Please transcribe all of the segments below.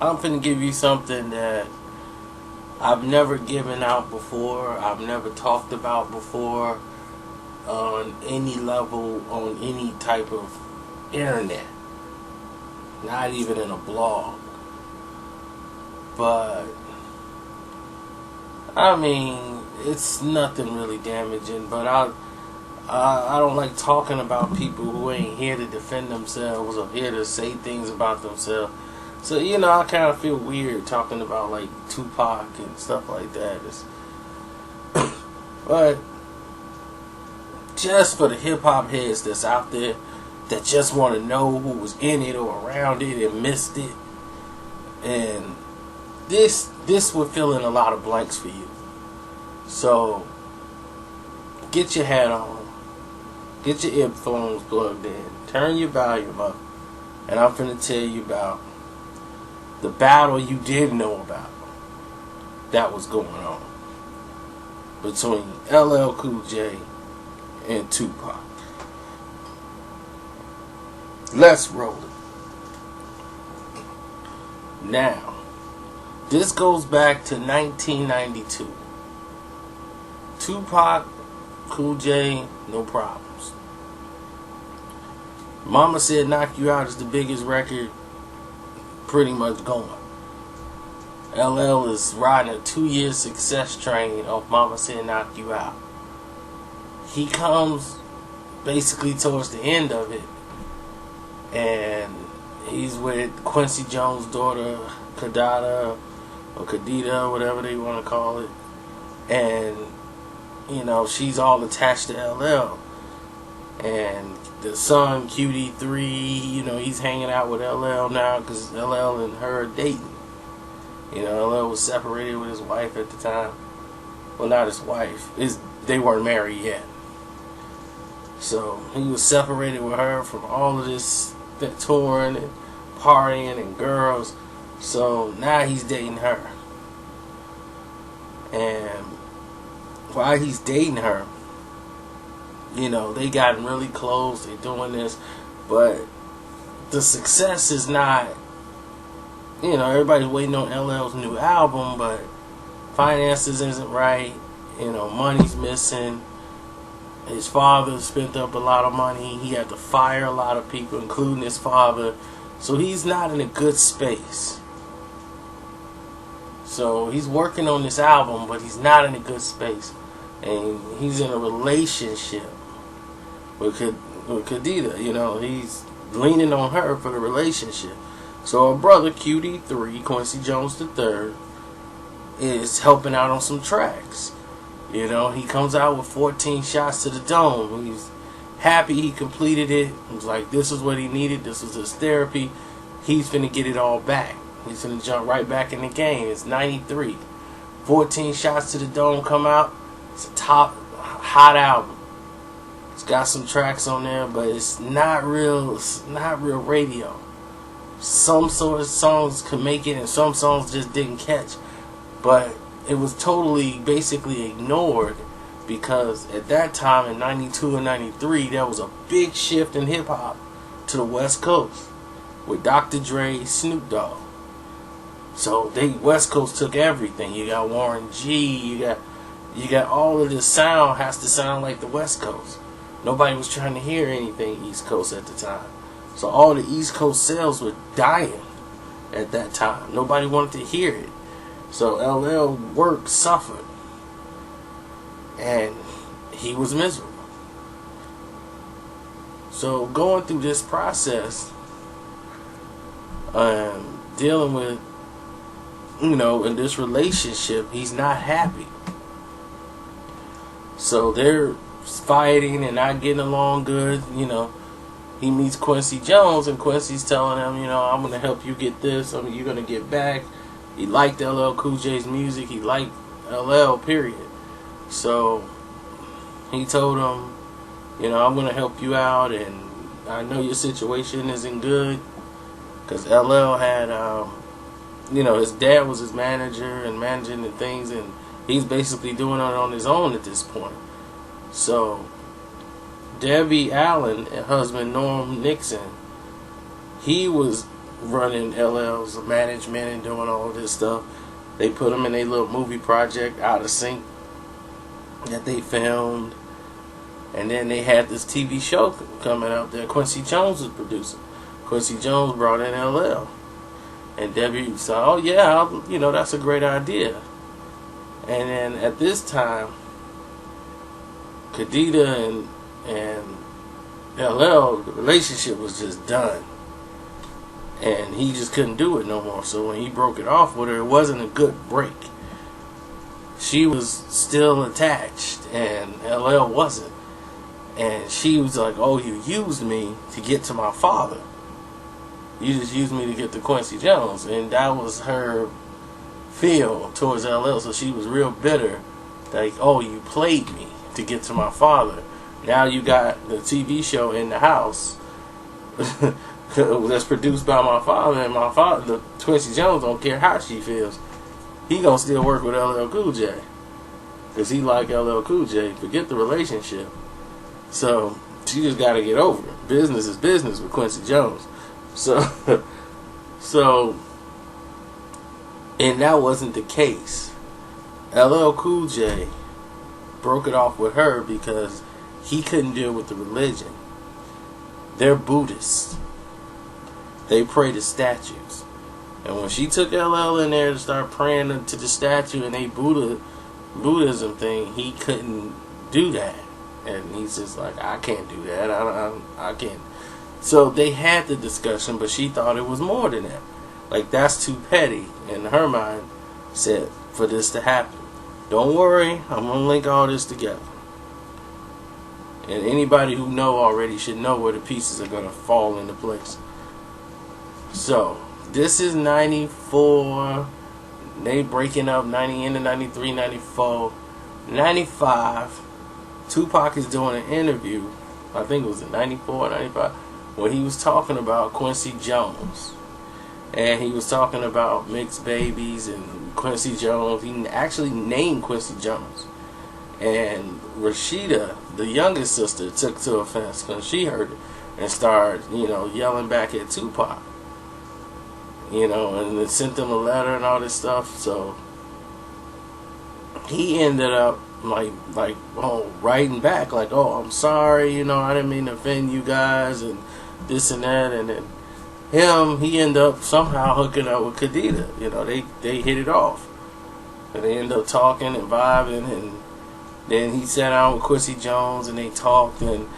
I'm finna give you something that I've never given out before. I've never talked about before on any level, on any type of internet. Not even in a blog. But, I mean, it's nothing really damaging, but I don't like talking about people who ain't here to defend themselves or here to say things about themselves. So, I kind of feel weird talking about, like, Tupac and stuff like that. But, just for the hip-hop heads that's out there that just want to know who was in it or around it and missed it, and this would fill in a lot of blanks for you. So, get your hat on, get your earphones plugged in, turn your volume up, and I'm finna tell you about the battle you didn't know about that was going on between LL Cool J and Tupac. Let's roll it. Now, this goes back to 1992. Tupac, Cool J, no problems. Mama Said Knock You Out is the biggest record pretty much going. LL is riding a 2-year success train off Mama Said Knock You Out. He comes basically towards the end of it, and he's with Quincy Jones' daughter, Kadada, or Kadita, whatever they want to call it. And, she's all attached to LL. And the son, QD3, he's hanging out with LL now because LL and her are dating. LL was separated with his wife at the time. Well, not his wife. They weren't married yet. So he was separated with her from all of this touring and partying and girls. So now he's dating her. And while he's dating her, they gotten really close. They're doing this. But the success is not, everybody's waiting on LL's new album, but finances isn't right. Money's missing. His father spent up a lot of money. He had to fire a lot of people, including his father. So he's not in a good space. So he's working on this album, but he's not in a good space. And he's in a relationship with Kadita. He's leaning on her for the relationship. So her brother, QD3, Quincy Jones III, is helping out on some tracks. He comes out with 14 shots to the dome. He's happy he completed it. He was like, this is what he needed. This was his therapy. He's finna get it all back. He's finna jump right back in the game. It's 93. 14 shots to the dome come out. It's a top, hot album. It's got some tracks on there, but it's not real radio. Some sort of songs could make it, and some songs just didn't catch. But it was totally, basically ignored because at that time in 92 and 93, there was a big shift in hip-hop to the West Coast with Dr. Dre, Snoop Dogg. So West Coast took everything. You got Warren G, you got all of this sound has to sound like the West Coast. Nobody was trying to hear anything East Coast at the time. So all the East Coast sales were dying at that time. Nobody wanted to hear it. So LL work suffered. And he was miserable. So going through this process, dealing with, in this relationship, he's not happy. So they're fighting and not getting along good. He meets Quincy Jones, and Quincy's telling him, I'm going to help you get this. You're going to get back. He liked LL Cool J's music. He liked LL, period. So he told him, I'm going to help you out, and I know your situation isn't good. Because LL had, his dad was his manager and managing the things, and he's basically doing it on his own at this point. So Debbie Allen and husband Norm Nixon, he was running LL's management and doing all this stuff. They put him in a little movie project, Out of Sync, that they filmed. And then they had this TV show coming out that Quincy Jones was producing. Quincy Jones brought in LL. And Debbie said, oh yeah, that's a great idea. And then at this time, Khadida and LL, the relationship was just done. And he just couldn't do it no more. So when he broke it off with her, it wasn't a good break. She was still attached and LL wasn't. And she was like, oh, you used me to get to my father. You just used me to get to Quincy Jones. And that was her feel towards LL. So she was real bitter. Like, oh, you played me to get to my father. Now you got the TV show in the house that's produced by my father. And my father, the Quincy Jones, don't care how she feels. He gonna still work with LL Cool J. Because he like LL Cool J. Forget the relationship. So she just got to get over it. Business is business with Quincy Jones. So, and that wasn't the case. LL Cool J broke it off with her because he couldn't deal with the religion. They're Buddhists. They pray to statues. And when she took LL in there to start praying to the statue and Buddhism thing, he couldn't do that. And he's just like, I can't do that. I can't. So they had the discussion, but she thought it was more than that. Like, that's too petty. In her mind, said, for this to happen. Don't worry, I'm going to link all this together. And anybody who know already should know where the pieces are going to fall into place. So, this is 94. They breaking up 90 into 93, 94, 95. Tupac is doing an interview, I think it was in 94, 95, where he was talking about Quincy Jones. And he was talking about mixed babies and Quincy Jones. He actually named Quincy Jones. And Rashida, the youngest sister, took to offense when she heard it and started, yelling back at Tupac. And it sent them a letter and all this stuff. So he ended up writing back like, oh, I'm sorry, I didn't mean to offend you guys and this and that. And then he ended up somehow hooking up with Khadida. They hit it off. And they ended up talking and vibing, and then he sat down with Quincy Jones and they talked. And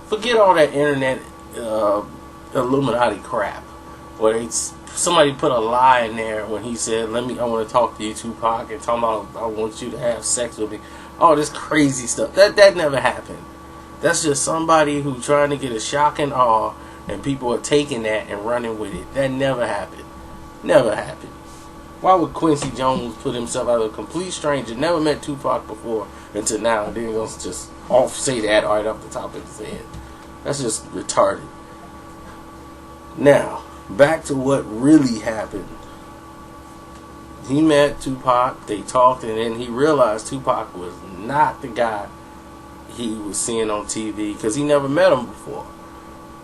forget all that internet Illuminati crap where somebody put a lie in there when he said, I want to talk to you, Tupac, and talking about I want you to have sex with me. All this crazy stuff. That never happened. That's just somebody who trying to get a shock and awe, and people are taking that and running with it. That never happened. Never happened. Why would Quincy Jones put himself out of a complete stranger, never met Tupac before until now, and then he's going to just say that right off the top of his head? That's just retarded. Now, back to what really happened. He met Tupac, they talked, and then he realized Tupac was not the guy he was seeing on TV because he never met him before.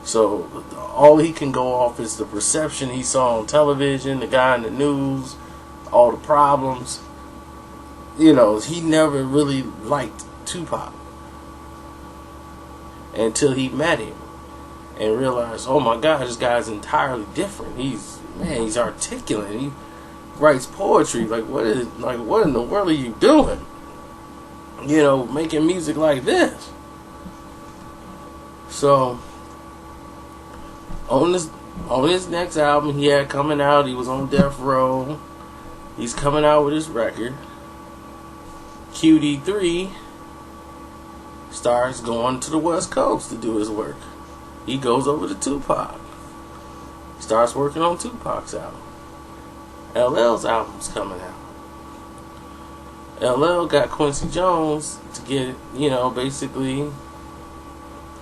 So all he can go off is the perception he saw on television, the guy in the news, all the problems. He never really liked Tupac until he met him and realized, oh my God, this guy's entirely different. He's articulate. He writes poetry. What in the world are you doing? Making music like this. So on his next album he had coming out, he was on Death Row. He's coming out with his record. QD3 starts going to the West Coast to do his work. He goes over to Tupac. Starts working on Tupac's album. LL's album's coming out. LL got Quincy Jones to get, basically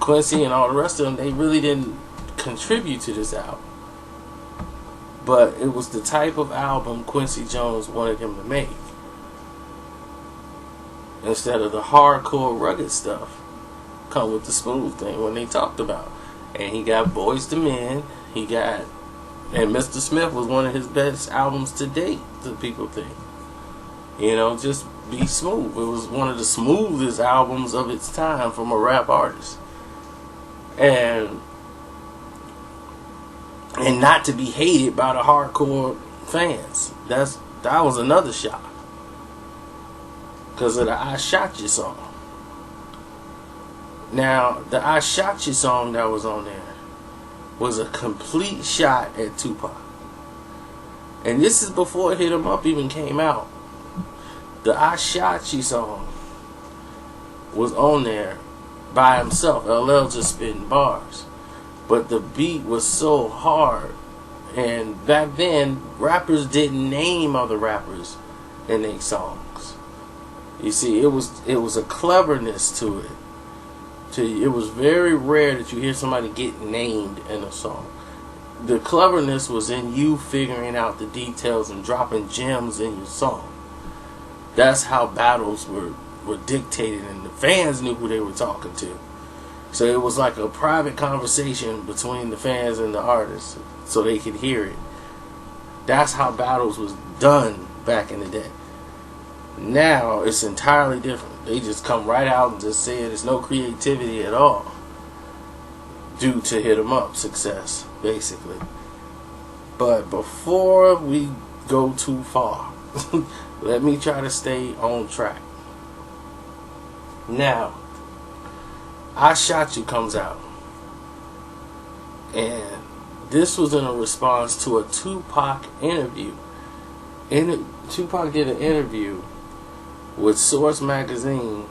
Quincy and all the rest of them, they really didn't contribute to this album. But it was the type of album Quincy Jones wanted him to make. Instead of the hardcore rugged stuff, come with the smooth thing when they talked about. And he got Boys to Men, he got And Mr. Smith was one of his best albums to date, to people think. You know, just be smooth. It was one of the smoothest albums of its time from a rap artist. And not to be hated by the hardcore fans. That was another shot. Because of the I Shot You song. Now, the I Shot You song that was on there was a complete shot at Tupac. And this is before Hit 'Em Up even came out. The I Shot You song was on there by himself. LL just spitting bars. But the beat was so hard. And back then, rappers didn't name other rappers in their songs. You see, it was a cleverness to it. It was very rare that you hear somebody get named in a song. The cleverness was in you figuring out the details and dropping gems in your song. That's how battles were dictated, and the fans knew who they were talking to. So it was like a private conversation between the fans and the artists, so they could hear it. That's how battles was done back in the day. Now it's entirely different. They just come right out and just say there's no creativity at all due to Hit 'Em Up success, basically. But before we go too far, let me try to stay on track. Now, I Shot You comes out, and this was in a response to a Tupac interview. Tupac did an interview with Source magazine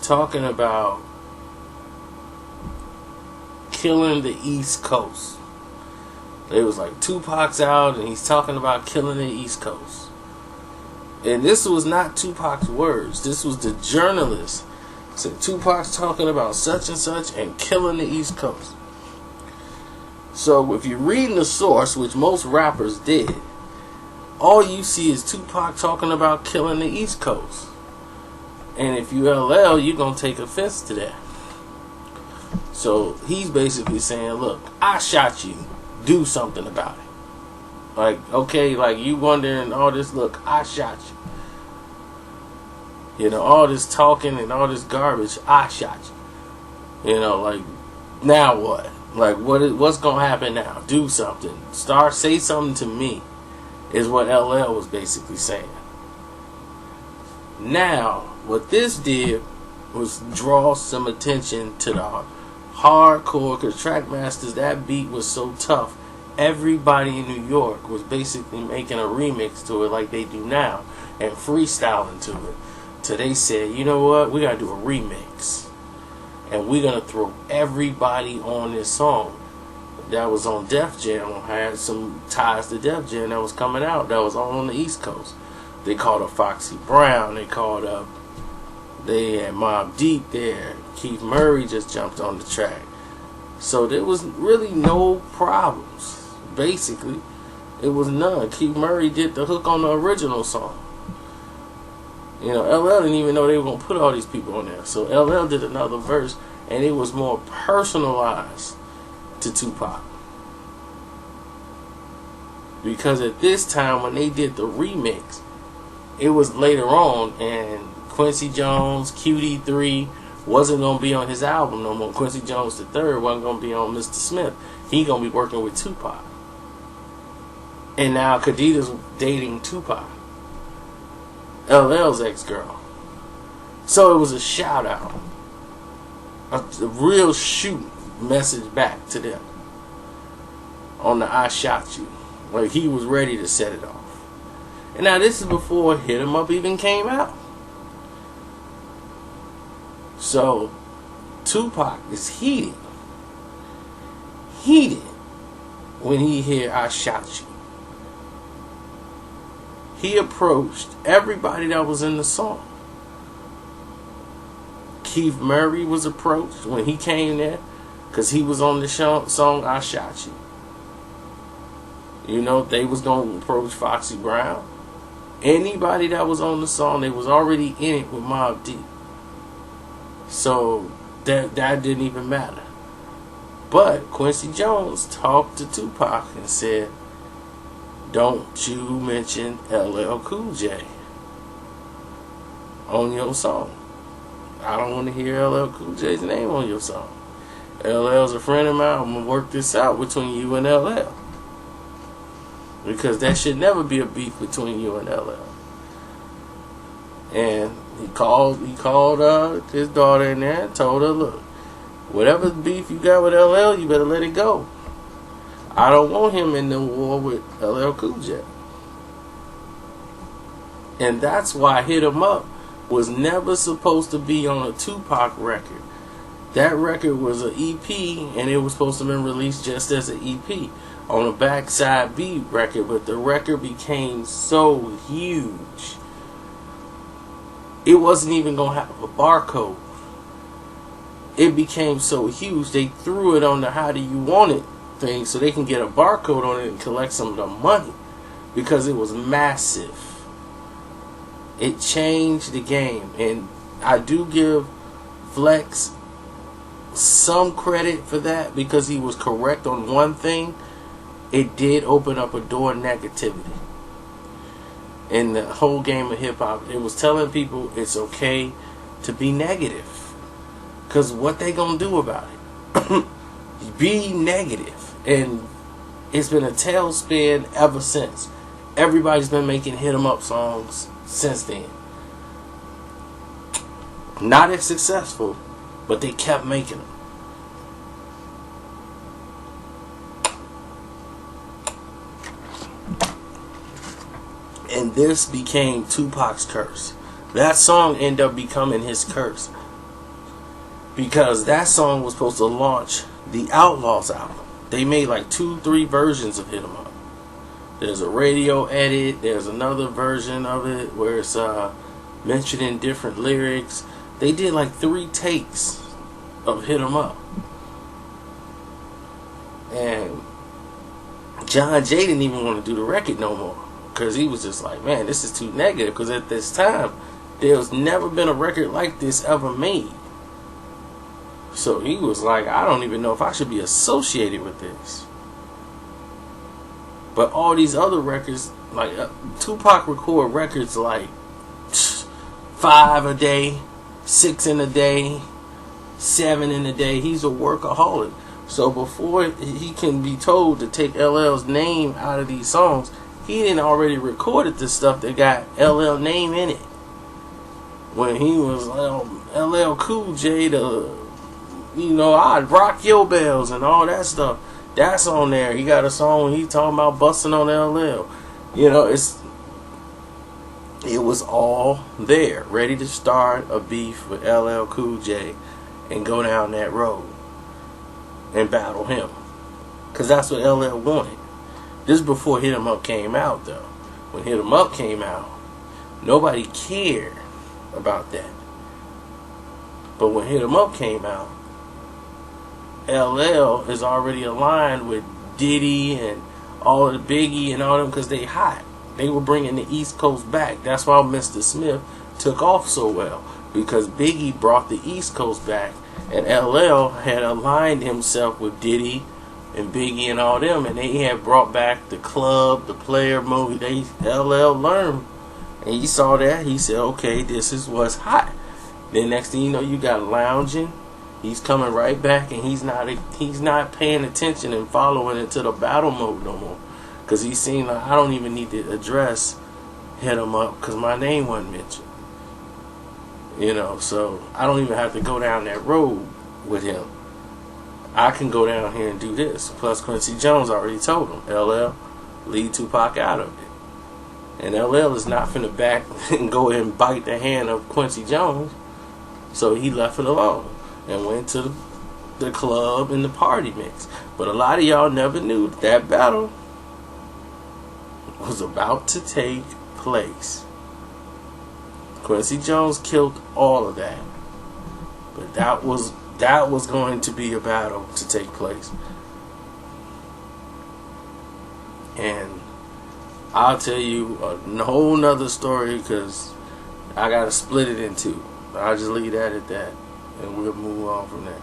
talking about killing the East Coast. It was like Tupac's out and he's talking about killing the East Coast. And this was not Tupac's words. This was the journalist. Said Tupac's talking about such and such and killing the East Coast. So if you're reading the Source, which most rappers did, all you see is Tupac talking about killing the East Coast. And if you LL, you're going to take offense to that. So he's basically saying, look, I shot you. Do something about it. Like, okay, like you wondering all this, look, I shot you. You know, all this talking and all this garbage, I shot you. You know, like, now what? Like, what's going to happen now? Do something. Say something to me. Is what LL was basically saying. Now, what this did was draw some attention to the hardcore, because Trackmasters, that beat was so tough. Everybody in New York was basically making a remix to it like they do now and freestyling to it. So they said, you know what, we got to do a remix. And we're going to throw everybody on this song. That was on Def Jam, had some ties to Def Jam that was coming out, that was all on the East Coast. They called up Foxy Brown, they had Mobb Deep there, Keith Murray just jumped on the track. So there was really no problems, basically. It was none. Keith Murray did the hook on the original song. You know, LL didn't even know they were going to put all these people on there. So LL did another verse, and it was more personalized to Tupac. Because at this time when they did the remix, it was later on, and Quincy Jones, QD3 wasn't going to be on his album no more. Quincy Jones III wasn't going to be on Mr. Smith. He going to be working with Tupac. And now Khadita's dating Tupac, LL's ex-girl. So it was a shout out, a real shoot message back to them on the I Shot You. Like he was ready to set it off. And now this is before Hit 'Em Up even came out. So Tupac is heated when he hear I Shot You. He approached everybody that was in the song. Keith Murray was approached when he came there, because he was on the song I Shot You. You know, they was going to approach Foxy Brown. Anybody that was on the song, they was already in it with Mobb Deep. So that didn't even matter. But Quincy Jones talked to Tupac and said, don't you mention LL Cool J on your song. I don't want to hear LL Cool J's name on your song. LL's a friend of mine. I'm going to work this out between you and LL. Because that should never be a beef between you and LL. And he called his daughter in there and told her, look, whatever beef you got with LL, you better let it go. I don't want him in the war with LL Cool J. And that's why Hit 'Em Up was never supposed to be on a Tupac record. That record was an EP, and it was supposed to have been released just as an EP on a Backside B record, but the record became so huge, it wasn't even going to have a barcode. It became so huge, they threw it on the How Do You Want It thing so they can get a barcode on it and collect some of the money, because it was massive. It changed the game, and I do give Flex some credit for that, because he was correct on one thing. It did open up a door of negativity in the whole game of hip-hop. It was telling people it's okay to be negative, because what they gonna do about it? Be negative. And it's been a tailspin ever since. Everybody's been making Hit 'Em Up songs since then. Not as successful, but they kept making them. And this became Tupac's curse. That song ended up becoming his curse, because that song was supposed to launch the Outlaws album. They made like 2-3 versions of Hit 'Em Up. There's a radio edit. There's another version of it where it's mentioning different lyrics. They did like 3 takes of Hit 'Em Up. And John Jay didn't even want to do the record no more, because he was just like, man, this is too negative. Because at this time, there's never been a record like this ever made. So he was like, I don't even know if I should be associated with this. But all these other records, like Tupac record records like 5 a day, 6 in a day, 7 in a day. He's a workaholic. So before he can be told to take LL's name out of these songs, he didn't already recorded the stuff that got LL name in it. When he was LL Cool J, I'd rock your bells and all that stuff. That's on there. He got a song when he talking about busting on LL. It was all there, ready to start a beef with LL Cool J and go down that road and battle him, because that's what LL wanted. This is before Hit 'Em Up came out, though. When Hit 'Em Up came out, nobody cared about that. But when Hit 'Em Up came out, LL is already aligned with Diddy and all of the Biggie and all them, because they hot. They were bringing the East Coast back. That's why Mr. Smith took off so well, because Biggie brought the East Coast back, and LL had aligned himself with Diddy and Biggie and all them, and they had brought back the club, the player movie. LL learned, and he saw that. He said, okay, this is what's hot. Then next thing you know, you got lounging. He's coming right back, and he's not paying attention and following into the battle mode no more, because he's seen like, I don't even need to address Hit 'Em Up because my name wasn't mentioned. So I don't even have to go down that road with him. I can go down here and do this. Plus, Quincy Jones already told him, LL, leave Tupac out of it. And LL is not finna back and go ahead and bite the hand of Quincy Jones. So he left it alone and went to the club and the party mix. But a lot of y'all never knew that battle was about to take place. Quincy Jones killed all of that. But that was going to be a battle to take place. And I'll tell you a whole nother story, because I gotta split it in two. I'll just leave that at that, and we'll move on from there.